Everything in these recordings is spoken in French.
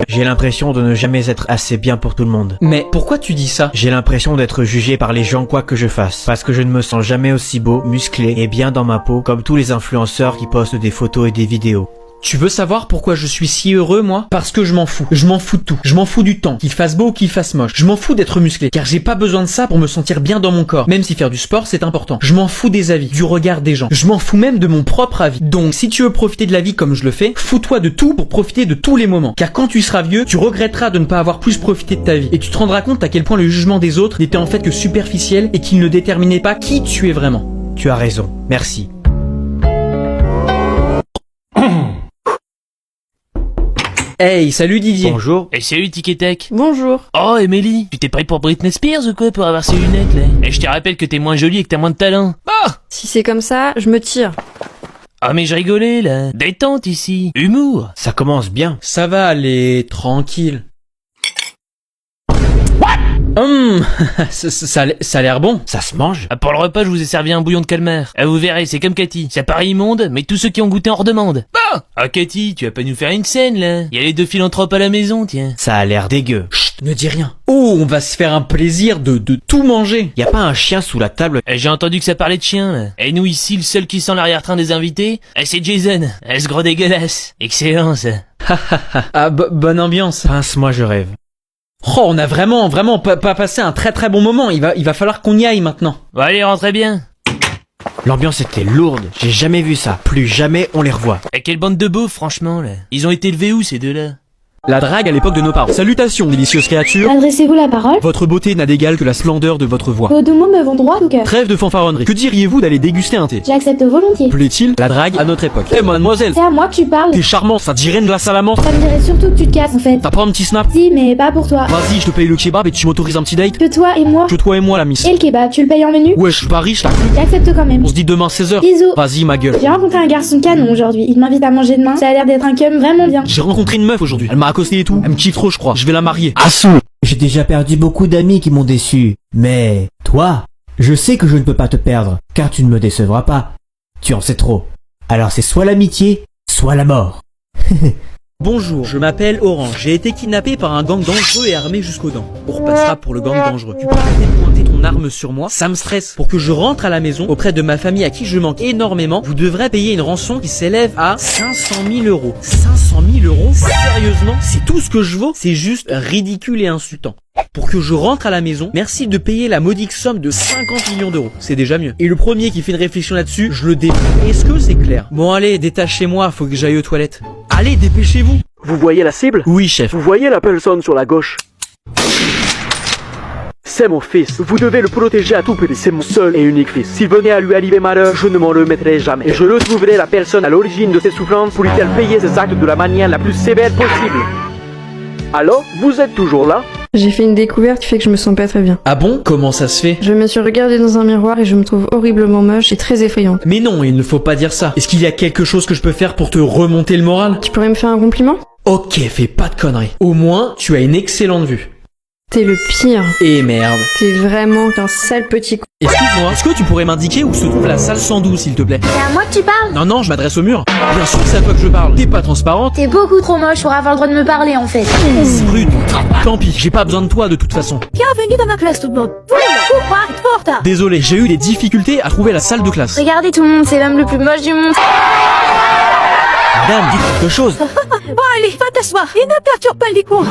j'ai l'impression de ne jamais être assez bien pour tout le monde. Mais pourquoi tu dis ça? J'ai l'impression d'être jugé par les gens quoi que je fasse. Parce que je ne me sens jamais aussi beau, musclé et bien dans ma peau comme tous les influenceurs qui postent des photos et des vidéos. Tu veux savoir pourquoi je suis si heureux, moi? Parce que je m'en fous. Je m'en fous de tout. Je m'en fous du temps, qu'il fasse beau ou qu'il fasse moche. Je m'en fous d'être musclé, car j'ai pas besoin de ça pour me sentir bien dans mon corps. Même si faire du sport, c'est important. Je m'en fous des avis, du regard des gens. Je m'en fous même de mon propre avis. Donc, si tu veux profiter de la vie comme je le fais, fous-toi de tout pour profiter de tous les moments. Car quand tu seras vieux, tu regretteras de ne pas avoir plus profité de ta vie. Et tu te rendras compte à quel point le jugement des autres n'était en fait que superficiel et qu'il ne déterminait pas qui tu es vraiment. Tu as raison. Merci. Hey, salut Didier. Bonjour. Et salut Tic et Tac. Bonjour. Oh Emily, tu t'es pris pour Britney Spears ou quoi pour avoir ces lunettes là? Et je te rappelle que t'es moins jolie et que t'as moins de talent. Ah! Si c'est comme ça, je me tire. Ah mais je rigolais là. Détente ici. Humour. Ça commence bien. Ça va aller, tranquille. Ça a l'air bon. Ça se mange? Ah, pour le repas, je vous ai servi un bouillon de calmar. Ah, vous verrez, c'est comme Cathy. Ça paraît immonde, mais tous ceux qui ont goûté en redemandent. Ah, Cathy, tu vas pas nous faire une scène, là? Y a les deux philanthropes à la maison, tiens. Ça a l'air dégueu. Chut, ne dis rien. Oh, on va se faire un plaisir de tout manger. Y a pas un chien sous la table? J'ai entendu que ça parlait de chien, là. Et nous, ici, le seul qui sent l'arrière-train des invités, c'est Jason. Ce gros dégueulasse. Excellent, ça. Ah, bonne ambiance. Pince-moi, je rêve. Oh, on a vraiment pas passé un très bon moment. Il va falloir qu'on y aille maintenant. Bon, allez, rentrez bien. L'ambiance était lourde. J'ai jamais vu ça. Plus jamais on les revoit. Et quelle bande de beaufs, franchement, là. Ils ont été élevés où, ces deux-là? La drague à l'époque de nos parents. Salutations, délicieuses créatures. Adressez-vous la parole. Votre beauté n'a d'égal que la splendeur de votre voix. Vos deux mots me vont droit au cœur. Trêve de fanfaronnerie. Que diriez-vous d'aller déguster un thé? J'accepte volontiers. Plaît-il la drague à notre époque? Eh mademoiselle, C'est à moi que tu parles. t'es charmant, ça te dirait de glace à la menthe? Ça me dirait surtout que tu te casses en fait. T'as pas un petit snap? Si, mais pas pour toi. Vas-y, je te paye le kebab et tu m'autorises un petit date? Que toi et moi. Que toi et moi la miss. Et le kebab, tu le payes en menu? Ouais, je suis pas riche, t'as cru? J'accepte quand même. On se dit demain 16h. Bisous. Vas-y ma gueule. J'ai rencontré un garçon canon aujourd'hui. Il m'invite à manger demain. Ça a l'air d'être un cum vraiment bien. J'ai rencontré une meuf aujourd'hui. Elle m'a accosté et tout. Elle me kiffe trop, je crois. Je vais la marier. Assou! J'ai déjà perdu beaucoup d'amis qui m'ont déçu. Mais, toi, je sais que je ne peux pas te perdre, car tu ne me décevras pas. Tu en sais trop. Alors c'est soit l'amitié, soit la mort. Bonjour, je m'appelle Orange. J'ai été kidnappé par un gang dangereux et armé jusqu'aux dents. On repassera pour le gang dangereux. Tu peux arrêter de pointer ton arme sur moi? Ça me stresse. Pour que je rentre à la maison auprès de ma famille à qui je manque énormément, vous devrez payer une rançon qui s'élève à 500 000 euros. 500 000 euros? Sérieusement? C'est tout ce que je vaux? C'est juste ridicule et insultant. Pour que je rentre à la maison, merci de payer la modique somme de 50 millions d'euros. C'est déjà mieux. Et le premier qui fait une réflexion là-dessus, je le déplie. Est-ce que c'est clair? Bon allez, détachez-moi, faut que j'aille aux toilettes. Allez, dépêchez-vous. Vous voyez la cible? Oui, chef. Vous voyez la personne sur la gauche? C'est mon fils. Vous devez le protéger à tout prix. C'est mon seul et unique fils. S'il venait à lui arriver malheur, je ne m'en remettrai jamais. Et je retrouverai la personne à l'origine de ses souffrances pour lui faire payer ses actes de la manière la plus sévère possible. Alors, vous êtes toujours là? J'ai fait une découverte qui fait que je me sens pas très bien. Ah bon? Comment ça se fait? Je me suis regardée dans un miroir et je me trouve horriblement moche et très effrayante. Mais non, il ne faut pas dire ça. Est-ce qu'il y a quelque chose que je peux faire pour te remonter le moral? Tu pourrais me faire un compliment? Ok, fais pas de conneries. Au moins, tu as une excellente vue. T'es le pire. Et merde. T'es vraiment qu'un sale petit con. Excuse-moi, est-ce que tu pourrais m'indiquer où se trouve la salle 112, s'il te plaît? C'est à moi que tu parles. Non, je m'adresse au mur. Bien sûr que c'est à toi que je parle. T'es pas transparente. T'es beaucoup trop moche pour avoir le droit de me parler en fait. Rude. Tant pis, j'ai pas besoin de toi de toute façon. Bienvenue dans ma classe tout le monde. Pourquoi être en retard? Désolé, j'ai eu des difficultés à trouver la salle de classe. Regardez tout le monde, c'est l'homme le plus moche du monde. Madame, dites quelque chose. Bon allez, va t'asseoir et ne perturbe pas les cours.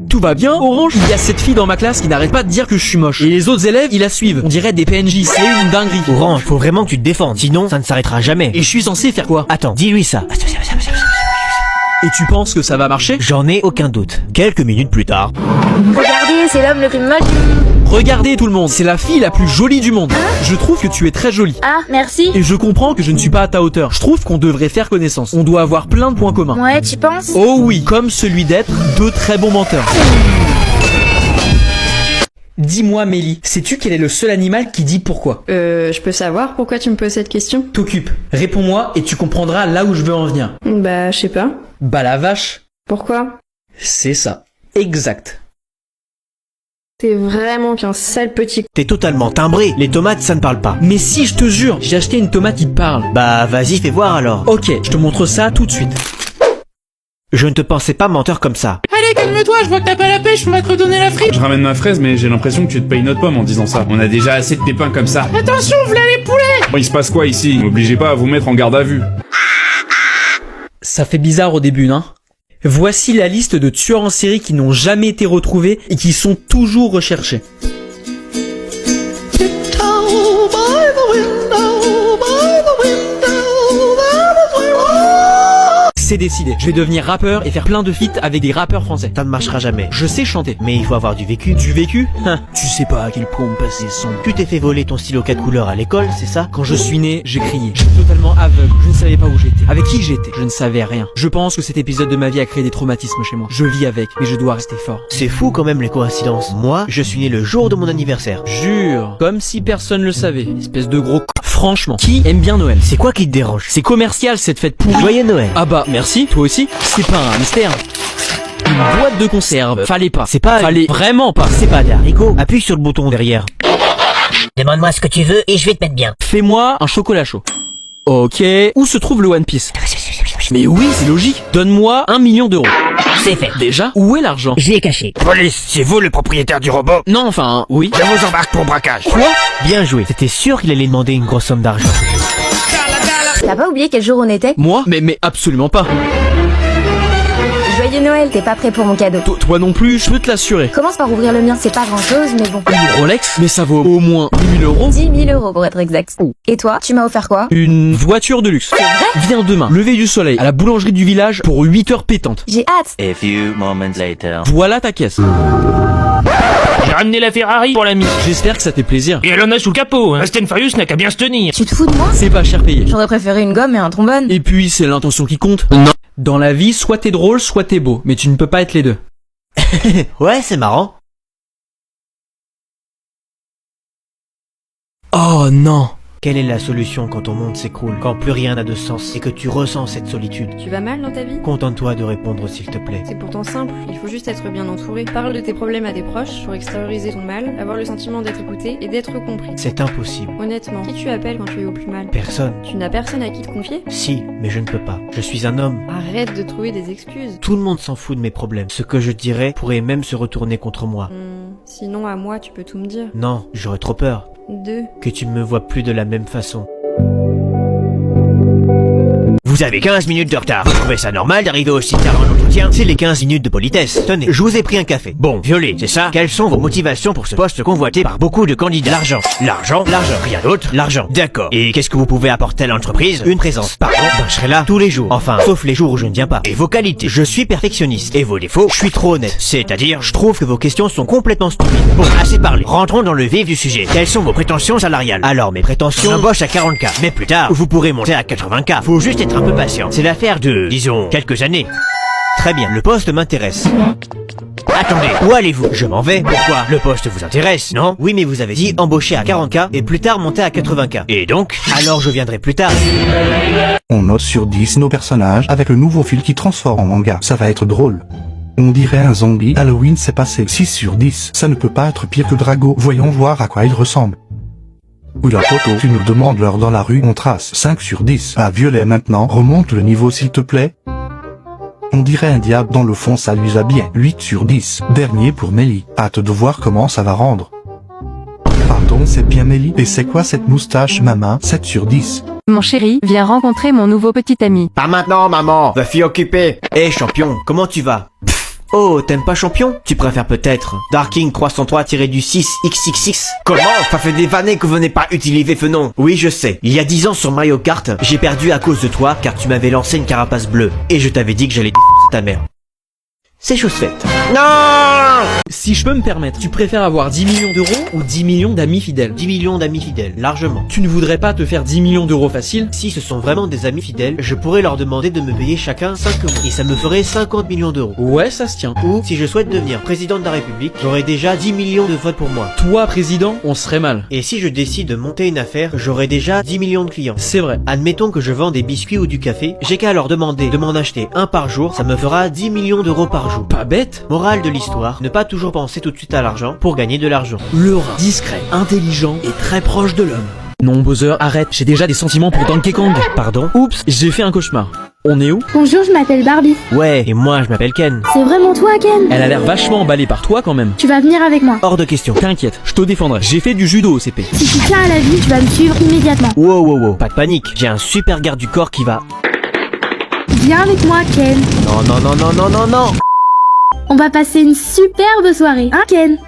Tout va bien, Orange? Il y a cette fille dans ma classe qui n'arrête pas de dire que je suis moche. Et les autres élèves, ils la suivent. On dirait des PNJ, c'est une dinguerie. Orange, faut vraiment que tu te défendes, sinon ça ne s'arrêtera jamais. Et je suis censé faire quoi? Attends, dis-lui ça. Et tu penses que ça va marcher? J'en ai aucun doute. Quelques minutes plus tard. Regardez, c'est l'homme le plus moche du monde. Regardez tout le monde, c'est la fille la plus jolie du monde. Je trouve que tu es très jolie. Ah, merci. Et je comprends que je ne suis pas à ta hauteur. Je trouve qu'on devrait faire connaissance. On doit avoir plein de points communs. Ouais, tu penses? Oh oui, comme celui d'être deux très bons menteurs. Dis-moi Mélie, sais-tu quel est le seul animal qui dit pourquoi? Je peux savoir pourquoi tu me poses cette question? T'occupe, réponds-moi et tu comprendras là où je veux en venir. Bah, je sais pas. Bah la vache. Pourquoi? C'est ça. Exact. T'es vraiment qu'un sale petit con. T'es totalement timbré. Les tomates, ça ne parle pas. Mais si, je te jure, j'ai acheté une tomate qui parle. Bah, vas-y, fais voir alors. Ok, je te montre ça tout de suite. Je ne te pensais pas menteur comme ça. Allez, calme-toi, je vois que t'as pas la pêche, on va te redonner la frite. Je ramène ma fraise, mais j'ai l'impression que tu te payes notre pomme en disant ça. On a déjà assez de pépins comme ça. Attention, v'là les poulets. Bon, il se passe quoi ici? N'obligez pas à vous mettre en garde à vue. Ça fait bizarre au début, non? Voici la liste de tueurs en série qui n'ont jamais été retrouvés et qui sont toujours recherchés. C'est décidé, je vais devenir rappeur et faire plein de feats avec des rappeurs français. Ça ne marchera jamais. Je sais chanter. Mais il faut avoir du vécu. Du vécu? Tu sais pas à quel point on me passe les sons. Tu t'es fait voler ton stylo 4 couleurs à l'école, c'est ça? Quand je suis né, j'ai crié. J'étais totalement aveugle. Je ne savais pas où j'étais. Avec qui j'étais. Je ne savais rien. Je pense que cet épisode de ma vie a créé des traumatismes chez moi. Je vis avec, mais je dois rester fort. C'est fou quand même les coïncidences. Moi, je suis né le jour de mon anniversaire. Jure. Comme si personne le savait. Espèce de gros c... Franchement, qui aime bien Noël? C'est quoi qui te dérange? C'est commercial cette fête pourrie. Joyeux Noël. Ah bah, merci, toi aussi. C'est pas un mystère. Une boîte de conserve. Fallait pas. C'est pas... Fallait vraiment pas. C'est pas d'haricots. Appuie sur le bouton derrière. Demande-moi ce que tu veux et je vais te mettre bien. Fais-moi un chocolat chaud. Ok. Où se trouve le One Piece? Mais oui, c'est logique. Donne-moi 1 million d'euros. C'est fait. Déjà, où est l'argent? J'y ai caché. Police, c'est vous le propriétaire du robot? Non, enfin, oui. Je vous embarque pour braquage. Quoi? Bien joué. C'était sûr qu'il allait demander une grosse somme d'argent. T'as pas oublié quel jour on était? Moi? Mais absolument pas. Joyeux Noël, t'es pas prêt pour mon cadeau. Toi non plus, je peux te l'assurer. Commence par ouvrir le mien, c'est pas grand chose, mais bon. Une Rolex? Mais ça vaut au moins 10 000 euros. 10 000 euros pour être exact. Et toi, tu m'as offert quoi? Une voiture de luxe. C'est vrai? Viens demain, lever du soleil, à la boulangerie du village pour 8 heures pétantes. J'ai hâte. A few moments later. Voilà ta caisse. J'ai ramené la Ferrari pour l'ami. J'espère que ça fait plaisir. Et elle en a sous le capot, hein. Fast and Furious n'a qu'à bien se tenir. Tu te fous de moi? C'est pas cher payé. J'aurais préféré une gomme et un trombone. Et puis, c'est l'intention qui compte. Non. Dans la vie, soit t'es drôle, soit t'es beau. Mais tu ne peux pas être les deux. Ouais, c'est marrant. Oh non. Quelle est la solution quand ton monde s'écroule, quand plus rien n'a de sens et que tu ressens cette solitude? Tu vas mal dans ta vie? Contente-toi de répondre s'il te plaît. C'est pourtant simple, il faut juste être bien entouré. Parle de tes problèmes à des proches pour extérioriser ton mal, avoir le sentiment d'être écouté et d'être compris. C'est impossible. Honnêtement, qui tu appelles quand tu es au plus mal? Personne. Tu n'as personne à qui te confier? Si, mais je ne peux pas. Je suis un homme. Arrête de trouver des excuses. Tout le monde s'en fout de mes problèmes. Ce que je dirais pourrait même se retourner contre moi. Sinon à moi tu peux tout me dire. Non, j'aurais trop peur. 2. Que tu me vois plus de la même façon. Vous avez 15 minutes de retard. Vous trouvez ça normal d'arriver aussi tard en entretien? C'est les 15 minutes de politesse. Tenez, je vous ai pris un café. Bon, Violet, c'est ça? Quelles sont vos motivations pour ce poste convoité par beaucoup de candidats? L'argent. L'argent? L'argent. Rien d'autre? L'argent. D'accord. Et qu'est-ce que vous pouvez apporter à l'entreprise? Une présence. Pardon? Ben, je serai là tous les jours. Enfin, sauf les jours où je ne viens pas. Et vos qualités? Je suis perfectionniste. Et vos défauts? Je suis trop honnête. C'est-à-dire, je trouve que vos questions sont complètement stupides. Bon, assez parlé. Rentrons dans le vif du sujet. Quelles sont vos prétentions salariales? Alors, mes prétentions, j'embauche à 40K. Mais plus tard, vous pourrez monter à 80K. Faut juste être un peu patient. C'est l'affaire de, disons, quelques années. Très bien, le poste m'intéresse. Attendez, où allez-vous? Je m'en vais. Pourquoi? Le poste vous intéresse, non? Oui, mais vous avez dit embaucher à 40K et plus tard monter à 80K. Et donc? Alors je viendrai plus tard. On note sur 10 nos personnages avec le nouveau fil qui transforme en manga. Ça va être drôle. On dirait un zombie. Halloween s'est passé 6 sur 10. Ça ne peut pas être pire que Drago. Voyons voir à quoi il ressemble. Ou la photo, tu nous demandes l'heure dans la rue, on trace 5 sur 10. À Violet maintenant, remonte le niveau s'il te plaît. On dirait un diable dans le fond, ça lui va bien. 8 sur 10. Dernier pour Mélie. Hâte de voir comment ça va rendre. Pardon, c'est bien Mélie. Et c'est quoi cette moustache, maman? 7 sur 10. Mon chéri, viens rencontrer mon nouveau petit ami. Pas maintenant, maman. La fille occupée. Hé champion, comment tu vas? Oh, t'aimes pas champion? Tu préfères peut-être Darking 303-6XXX. Comment? Ça fait des années que vous n'avez pas utilisé ce nom. Oui, je sais. Il y a 10 ans sur Mario Kart, j'ai perdu à cause de toi car tu m'avais lancé une carapace bleue. Et je t'avais dit que j'allais défoncer ta mère. C'est chose faite. Non! Si je peux me permettre, tu préfères avoir 10 millions d'euros ou 10 millions d'amis fidèles? 10 millions d'amis fidèles, largement. Tu ne voudrais pas te faire 10 millions d'euros facile? Si ce sont vraiment des amis fidèles, je pourrais leur demander de me payer chacun 5 euros. Et ça me ferait 50 millions d'euros. Ouais, ça se tient. Ou, si je souhaite devenir président de la République, j'aurais déjà 10 millions de votes pour moi. Toi, président, on serait mal. Et si je décide de monter une affaire, j'aurais déjà 10 millions de clients. C'est vrai. Admettons que je vends des biscuits ou du café, j'ai qu'à leur demander de m'en acheter un par jour, ça me fera 10 millions d'euros par jour. Pas bête. Morale de l'histoire, ne pas toujours penser tout de suite à l'argent pour gagner de l'argent. Le rat, discret, intelligent et très proche de l'homme. Non, Bowser, arrête, j'ai déjà des sentiments pour Donkey Kong. Pardon? Oups, j'ai fait un cauchemar. On est où? Bonjour, je m'appelle Barbie. Ouais, et moi je m'appelle Ken. C'est vraiment toi, Ken? Elle a l'air vachement emballée par toi quand même. Tu vas venir avec moi. Hors de question. T'inquiète, je te défendrai. J'ai fait du judo au CP. Si tu tiens à la vie, tu vas me suivre immédiatement. Wow, pas de panique. J'ai un super garde du corps qui va... Viens avec moi, Ken. Non. On va passer une superbe soirée, hein, Ken?